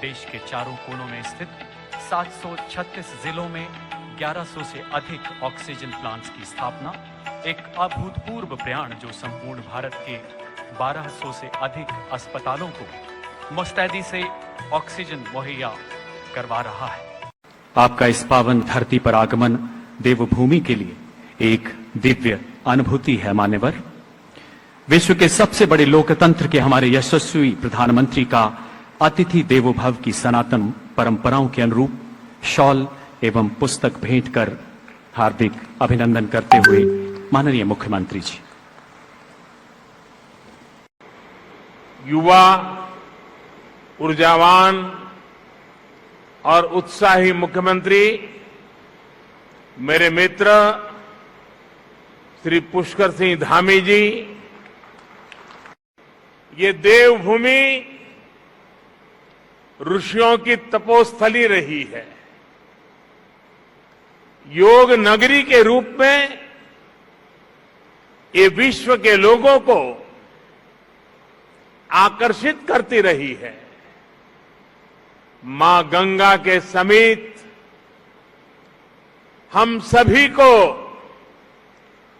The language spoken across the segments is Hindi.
देश के चारों कोनों में स्थित 736 जिलों में 1100 से अधिक ऑक्सीजन प्लांट्स की स्थापना एक अभूतपूर्व प्रयाण जो संपूर्ण भारत के 1200 से अधिक अस्पतालों को मुस्तैदी से ऑक्सीजन मुहैया करवा रहा है। आपका इस पावन धरती पर आगमन देवभूमि के लिए एक दिव्य अनुभूति है। मान्यवर, विश्व के सबसे बड़े लोकतंत्र के हमारे यशस्वी प्रधानमंत्री का अतिथि देवो भव की सनातन परंपराओं के अनुरूप शॉल एवं पुस्तक भेंट कर हार्दिक अभिनंदन करते हुए माननीय मुख्यमंत्री जी। युवा, ऊर्जावान और उत्साही मुख्यमंत्री मेरे मित्र श्री पुष्कर सिंह धामी जी, ये देवभूमि ऋषियों की तपोस्थली रही है। योग नगरी के रूप में ये विश्व के लोगों को आकर्षित करती रही है। मां गंगा के समीप हम सभी को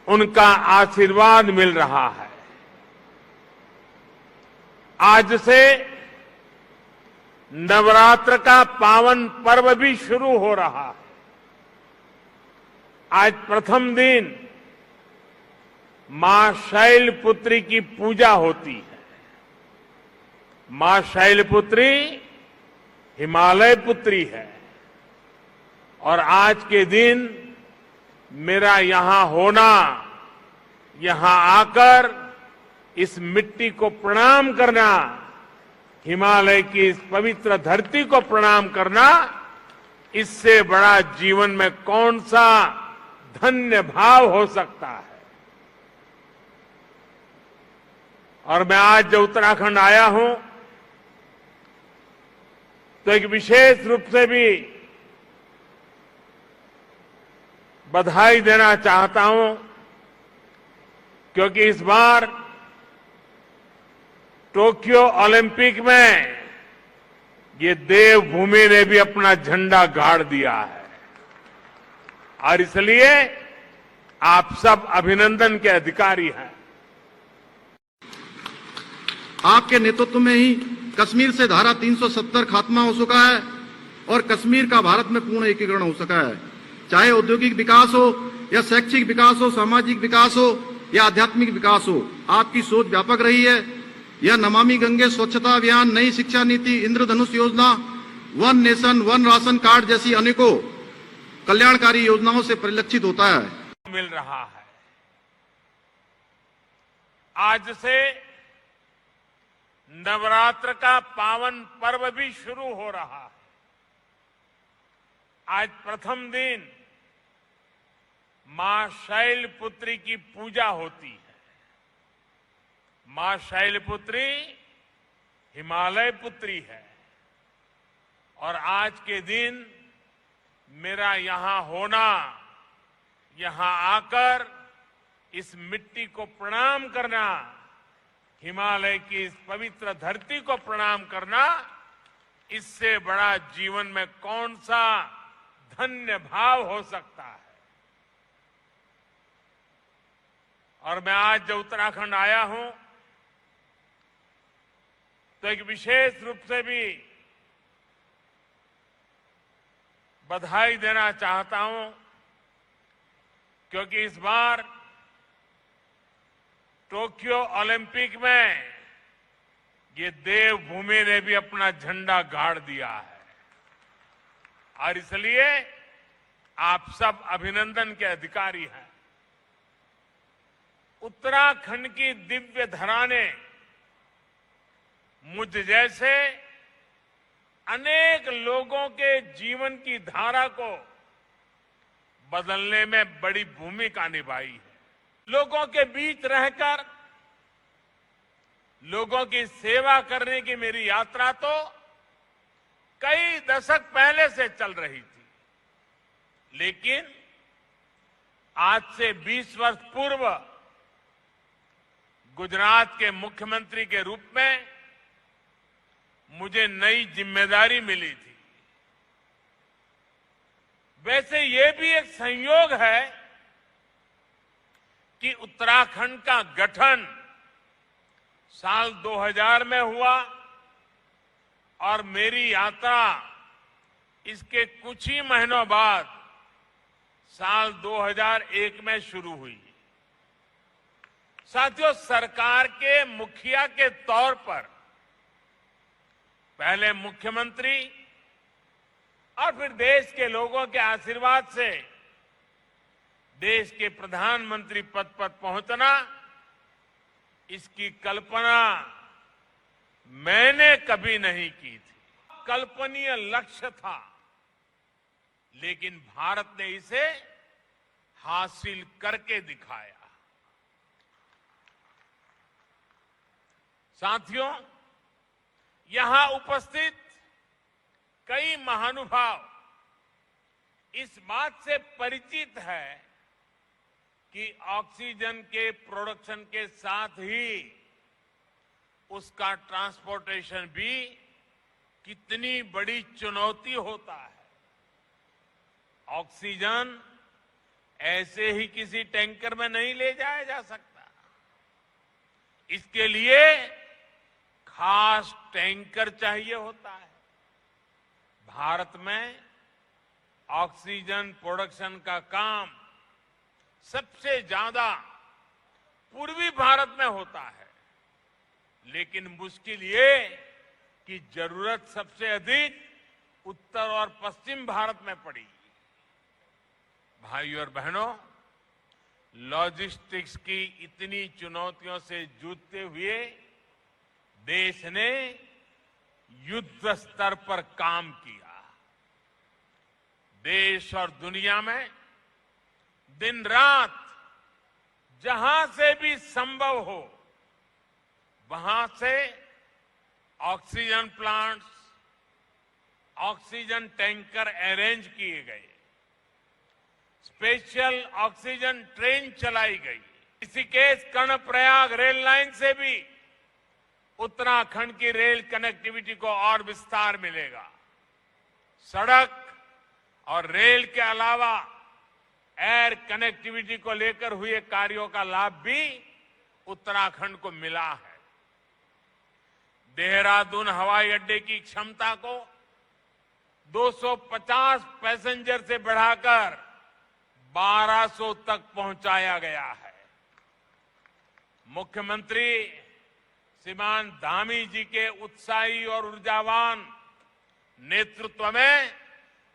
उनका आशीर्वाद मिल रहा है। आज से नवरात्र का पावन पर्व भी शुरू हो रहा है। आज प्रथम दिन मां शैलपुत्री की पूजा होती है। मां शैलपुत्री हिमालय पुत्री है और आज के दिन मेरा यहां होना, यहां आकर इस मिट्टी को प्रणाम करना, हिमालय की इस पवित्र धरती को प्रणाम करना, इससे बड़ा जीवन में कौन सा धन्य भाव हो सकता है। और मैं आज जो उत्तराखंड आया हूं तो एक विशेष रूप से भी बधाई देना चाहता हूं, क्योंकि इस बार टोक्यो ओलंपिक में ये देवभूमि ने भी अपना झंडा गाड़ दिया है और इसलिए आप सब अभिनंदन के अधिकारी हैं। आपके नेतृत्व में ही कश्मीर से धारा 370 खात्मा हो चुका है और कश्मीर का भारत में पूर्ण एकीकरण हो सका है। चाहे औद्योगिक विकास हो या शैक्षिक विकास हो, सामाजिक विकास हो या आध्यात्मिक विकास हो, आपकी सोच व्यापक रही है। यह नमामि गंगे स्वच्छता अभियान, नई शिक्षा नीति, इंद्रधनुष योजना, one nation one ration card जैसी अनेकों कल्याणकारी योजनाओं से परिलक्षित होता है। मिल रहा है। आज से नवरात्र का पावन पर्व भी शुरू हो रहा है। आज प्रथम दिन मां शैलपुत्री की पूजा होती है। मां शैलपुत्री हिमालय पुत्री है और आज के दिन मेरा यहां होना, यहां आकर इस मिट्टी को प्रणाम करना, हिमालय की इस पवित्र धरती को प्रणाम करना, इससे बड़ा जीवन में कौन सा धन्य भाव हो सकता है। और मैं आज जो उत्तराखंड आया हूं तो एक विशेष रूप से भी बधाई देना चाहता हूं, क्योंकि इस बार टोक्यो ओलंपिक में ये देवभूमि ने भी अपना झंडा गाड़ दिया है और इसलिए आप सब अभिनंदन के अधिकारी हैं। उत्तराखंड की दिव्य धरा ने मुझ जैसे अनेक लोगों के जीवन की धारा को बदलने में बड़ी भूमिका निभाई है। लोगों के बीच रहकर लोगों की सेवा करने की मेरी यात्रा तो कई दशक पहले से चल रही थी, लेकिन आज से 20 वर्ष पूर्व गुजरात के मुख्यमंत्री के रूप में मुझे नई जिम्मेदारी मिली थी। वैसे ये भी एक संयोग है कि उत्तराखंड का गठन साल 2000 में हुआ और मेरी यात्रा इसके कुछ ही महीनों बाद साल 2001 में शुरू हुई। साथियों, सरकार के मुखिया के तौर पर पहले मुख्यमंत्री और फिर देश के लोगों के आशीर्वाद से देश के प्रधानमंत्री पद पर पहुंचना, इसकी कल्पना मैंने कभी नहीं की थी। कल्पनीय लक्ष्य था, लेकिन भारत ने इसे हासिल करके दिखाया। साथियों, यहां उपस्थित कई महानुभाव इस बात से परिचित है कि ऑक्सीजन के प्रोडक्शन के साथ ही उसका ट्रांसपोर्टेशन भी कितनी बड़ी चुनौती होता है। ऑक्सीजन ऐसे ही किसी टैंकर में नहीं ले जाया जा सकता। इसके लिए खास टैंकर चाहिए होता है। भारत में ऑक्सीजन प्रोडक्शन का काम सबसे ज्यादा पूर्वी भारत में होता है, लेकिन मुश्किल ये कि जरूरत सबसे अधिक उत्तर और पश्चिम भारत में पड़ी। भाइयों और बहनों, लॉजिस्टिक्स की इतनी चुनौतियों से जूझते हुए देश ने युद्ध स्तर पर काम किया। देश और दुनिया में दिन रात जहां से भी संभव हो वहां से oxygen plants, oxygen tanker arrange किए गए, स्पेशल ऑक्सीजन ट्रेन चलाई गई। ऋषिकेश कर्णप्रयाग रेल लाइन से भी उत्तराखंड की रेल कनेक्टिविटी को और विस्तार मिलेगा। सड़क और रेल के अलावा एयर कनेक्टिविटी को लेकर हुए कार्यों का लाभ भी उत्तराखंड को मिला है। देहरादून हवाई अड्डे की क्षमता को 250 पैसेंजर से बढ़ाकर 1200 तक पहुंचाया गया है। मुख्यमंत्री श्रीमान धामी जी के उत्साही और ऊर्जावान नेतृत्व में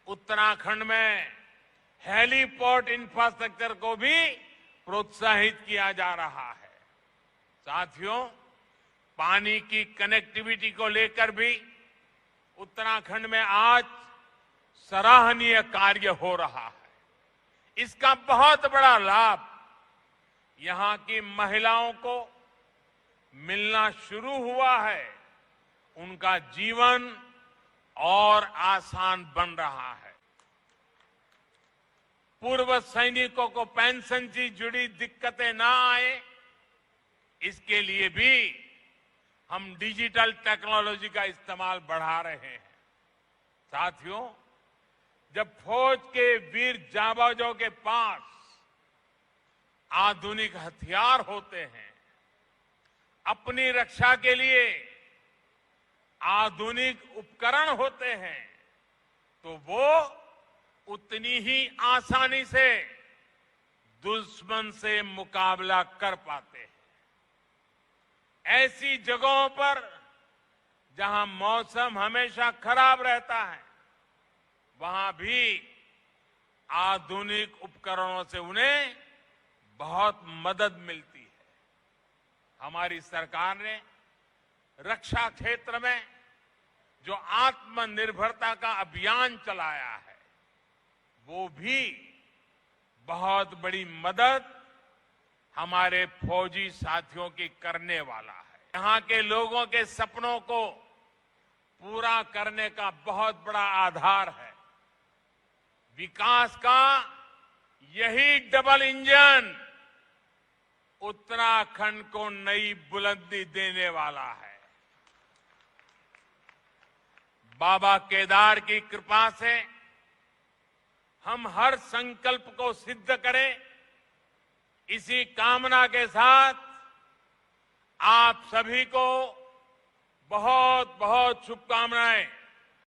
उत्तराखंड में हेलीपोर्ट इंफ्रास्ट्रक्चर को भी प्रोत्साहित किया जा रहा है। साथियों, पानी की कनेक्टिविटी को लेकर भी उत्तराखंड में आज सराहनीय कार्य हो रहा है। इसका बहुत बड़ा लाभ यहां की महिलाओं को मिलना शुरू हुआ है। उनका जीवन और आसान बन रहा है। पूर्व सैनिकों को पेंशन से जुड़ी दिक्कतें ना आए, इसके लिए भी हम डिजिटल टेक्नोलॉजी का इस्तेमाल बढ़ा रहे हैं। साथियों, जब फौज के वीर जाबाजों के पास आधुनिक हथियार होते हैं, अपनी रक्षा के लिए आधुनिक उपकरण होते हैं, तो वो उतनी ही आसानी से दुश्मन से मुकाबला कर पाते हैं। ऐसी जगहों पर जहां मौसम हमेशा खराब रहता है, वहां भी आधुनिक उपकरणों से उन्हें बहुत मदद मिलती है। हमारी सरकार ने रक्षा क्षेत्र में जो आत्मनिर्भरता का अभियान चलाया है, वो भी बहुत बड़ी मदद हमारे फौजी साथियों की करने वाला है। यहां के लोगों के सपनों को पूरा करने का बहुत बड़ा आधार है। विकास का यही डबल इंजन उत्तराखंड को नई बुलंदी देने वाला है। बाबा केदार की कृपा से हम हर संकल्प को सिद्ध करें, इसी कामना के साथ आप सभी को बहुत बहुत शुभकामनाएं।